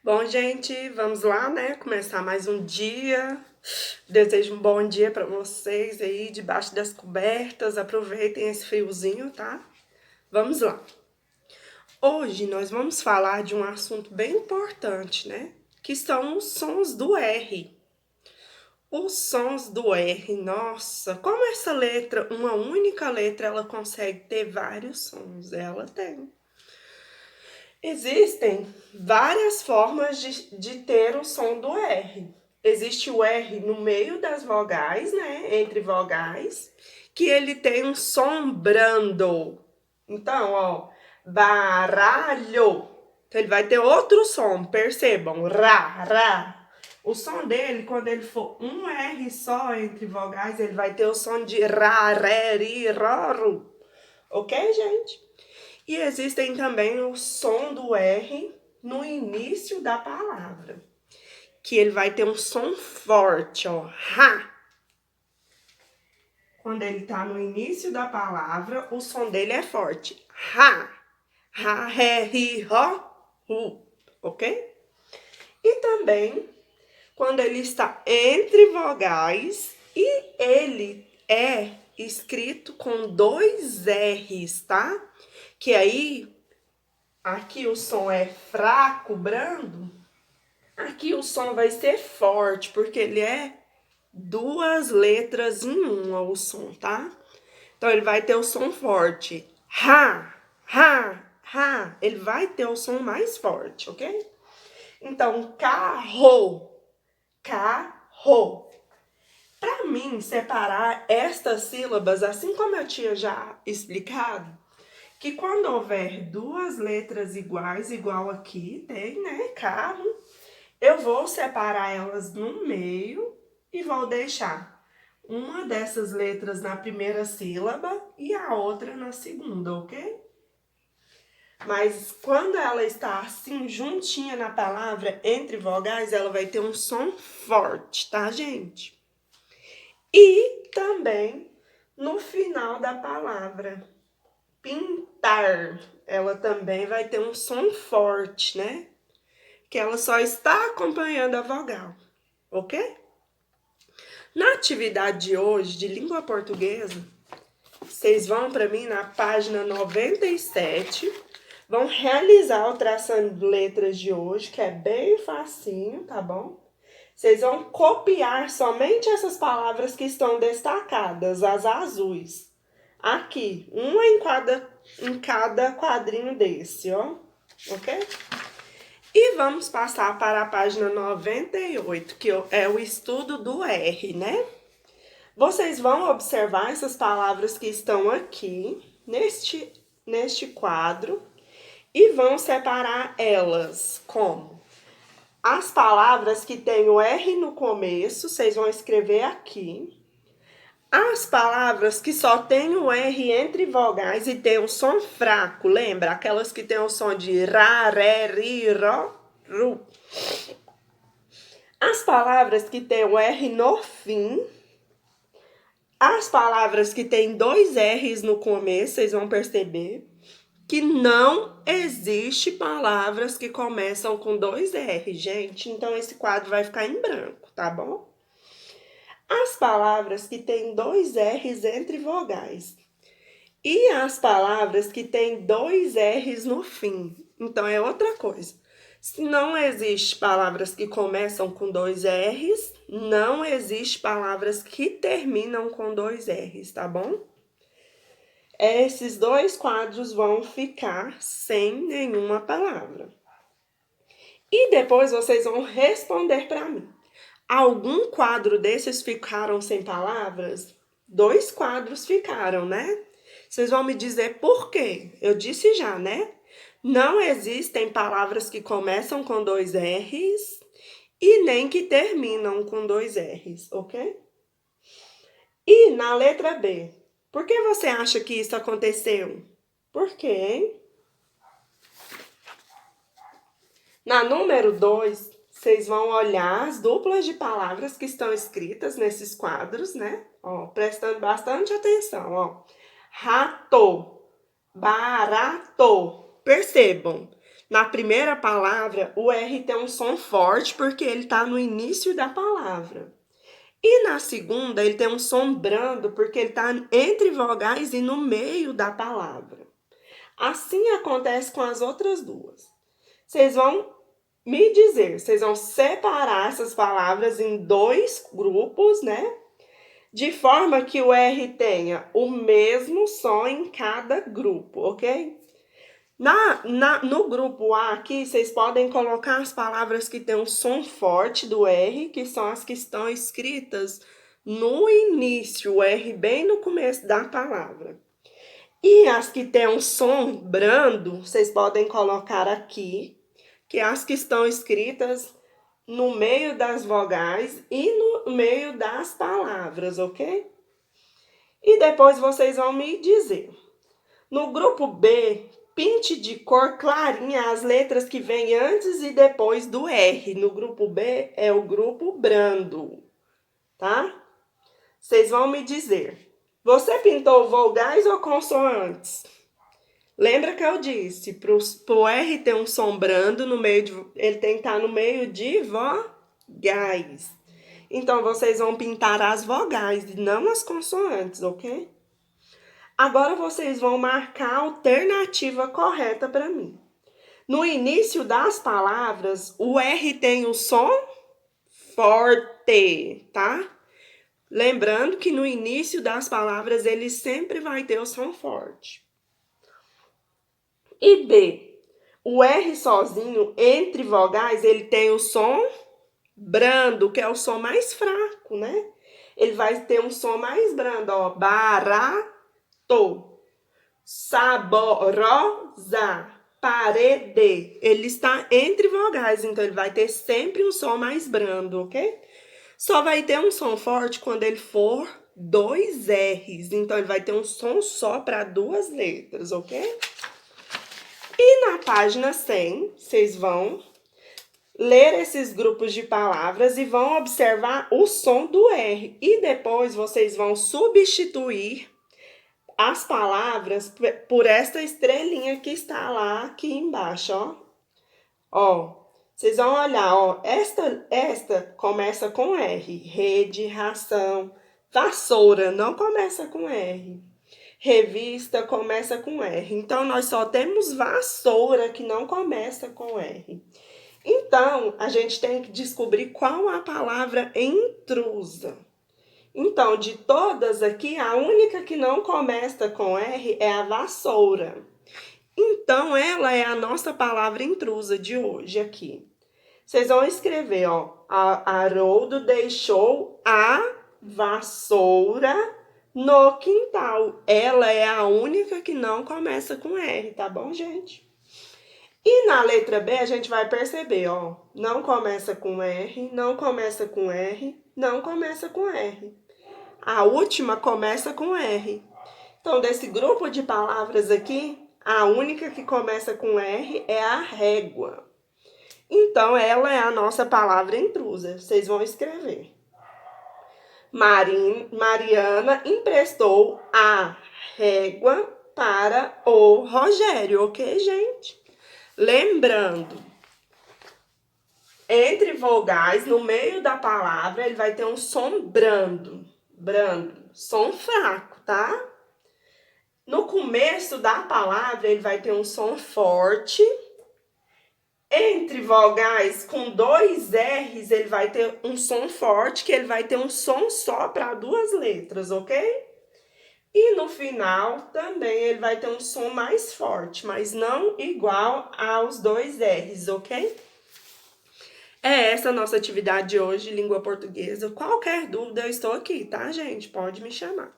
Bom, gente, vamos lá, né? Começar mais um dia. Desejo um bom dia para vocês aí, debaixo das cobertas. Aproveitem esse friozinho, tá? Vamos lá. Hoje nós vamos falar de um assunto bem importante, né? Que são os sons do R. Os sons do R, nossa, como essa letra, uma única letra, ela consegue ter vários sons? Ela tem. Existem várias formas de ter o som do R. Existe o R no meio das vogais, né? Entre vogais, que ele tem um som brando. Então, ó, baralho. Então, ele vai ter outro som, percebam. Rá, rá. O som dele, quando ele for um R só entre vogais, ele vai ter o som de rá, ré, ri, ró, ru. Ok, gente? E existem também o som do R no início da palavra, que ele vai ter um som forte, ó, ha. Quando ele tá no início da palavra, o som dele é forte, ha, ha, ré, ri, ró, ru, ok? E também quando ele está entre vogais e ele é escrito com dois R's, tá? Que aí aqui o som é fraco, brando. Aqui o som vai ser forte, porque ele é duas letras em uma, o som, tá? Então, ele vai ter o som forte. Ha, ha, ha. Ele vai ter o som mais forte, ok? Então, carro, carro. Para mim, separar estas sílabas, assim como eu tinha já explicado, que quando houver duas letras iguais, igual aqui, tem, né, carro, eu vou separar elas no meio e vou deixar uma dessas letras na primeira sílaba e a outra na segunda, ok? Mas quando ela está assim, juntinha na palavra, entre vogais, ela vai ter um som forte, tá, gente? E também no final da palavra, pintar, ela também vai ter um som forte, né? Que ela só está acompanhando a vogal, ok? Na atividade de hoje, de língua portuguesa, vocês vão para mim na página 97, vão realizar o traçando de letras de hoje, que é bem facinho, tá bom? Vocês vão copiar somente essas palavras que estão destacadas, as azuis. Aqui, uma em cada quadrinho desse, ó. Ok? E vamos passar para a página 98, que é o estudo do R, né? Vocês vão observar essas palavras que estão aqui, neste quadro, e vão separar elas como as palavras que têm o R no começo, vocês vão escrever aqui. As palavras que só tem o R entre vogais e tem um som fraco, lembra? Aquelas que tem o som de ra, ré, ri, ró, ru. As palavras que tem o R no fim. As palavras que tem dois R's no começo, vocês vão perceber que não existe palavras que começam com dois R's, gente. Então, esse quadro vai ficar em branco, tá bom? As palavras que têm dois R's entre vogais. E as palavras que têm dois R's no fim. Então, é outra coisa. Se não existe palavras que começam com dois R's, não existe palavras que terminam com dois R's, tá bom? Esses dois quadros vão ficar sem nenhuma palavra. E depois vocês vão responder para mim. Algum quadro desses ficaram sem palavras? Dois quadros ficaram, né? Vocês vão me dizer por quê. Eu disse já, né? Não existem palavras que começam com dois R's e nem que terminam com dois R's, ok? E na letra B, por que você acha que isso aconteceu? Por quê, hein? Na número 2, vocês vão olhar as duplas de palavras que estão escritas nesses quadros, né? Ó, prestando bastante atenção, ó. Rato, barato. Percebam, Na primeira palavra, o R tem um som forte porque ele está no início da palavra. E na segunda, ele tem um som brando porque ele está entre vogais e no meio da palavra. Assim acontece com as outras duas. Vocês vão me dizer, vocês vão separar essas palavras em dois grupos, né? De forma que o R tenha o mesmo som em cada grupo, ok? No grupo A aqui, vocês podem colocar as palavras que têm um som forte do R, que são as que estão escritas no início, o R bem no começo da palavra. E as que têm um som brando, vocês podem colocar aqui, que é as que estão escritas no meio das vogais e no meio das palavras, ok? E depois vocês vão me dizer. No grupo B, pinte de cor clarinha as letras que vêm antes e depois do R. No grupo B é o grupo brando, tá? Vocês vão me dizer. Você pintou vogais ou consoantes? Lembra que eu disse, pro R ter um som brando, ele tem que estar no meio de vogais. Então, vocês vão pintar as vogais e não as consoantes, ok? Agora, vocês vão marcar a alternativa correta para mim. No início das palavras, o R tem o som forte, tá? Lembrando que no início das palavras, ele sempre vai ter o som forte. E B, o R sozinho, entre vogais, ele tem o som brando, que é o som mais fraco, né? Ele vai ter um som mais brando, ó. Barato, saborosa, parede. Ele está entre vogais, então ele vai ter sempre um som mais brando, ok? Só vai ter um som forte quando ele for dois R's, então ele vai ter um som só para duas letras, ok? E na página 100, vocês vão ler esses grupos de palavras e vão observar o som do R. E depois vocês vão substituir as palavras por esta estrelinha que está lá aqui embaixo, ó. Ó, vocês vão olhar, ó. Esta começa com R. Rede, ração, vassoura não começa com R. Revista começa com R. Então, nós só temos vassoura que não começa com R. Então, a gente tem que descobrir qual a palavra intrusa. Então, de todas aqui, a única que não começa com R é a vassoura. Então, ela é a nossa palavra intrusa de hoje aqui. Vocês vão escrever, ó. Haroldo deixou a vassoura no quintal. Ela é a única que não começa com R, tá bom, gente? E na letra B a gente vai perceber, ó. Não começa com R, não começa com R, não começa com R. A última começa com R. Então, desse grupo de palavras aqui, a única que começa com R é a régua. Então, ela é a nossa palavra intrusa. Vocês vão escrever. Mariana emprestou a régua para o Rogério, ok, gente? Lembrando, entre vogais, no meio da palavra, ele vai ter um som brando, som fraco, tá? No começo da palavra, ele vai ter um som forte. Entre vogais com dois R's, ele vai ter um som forte, que ele vai ter um som só para duas letras, ok? E no final também ele vai ter um som mais forte, mas não igual aos dois R's, ok? É essa a nossa atividade de hoje, língua portuguesa. Qualquer dúvida, eu estou aqui, tá, gente? Pode me chamar.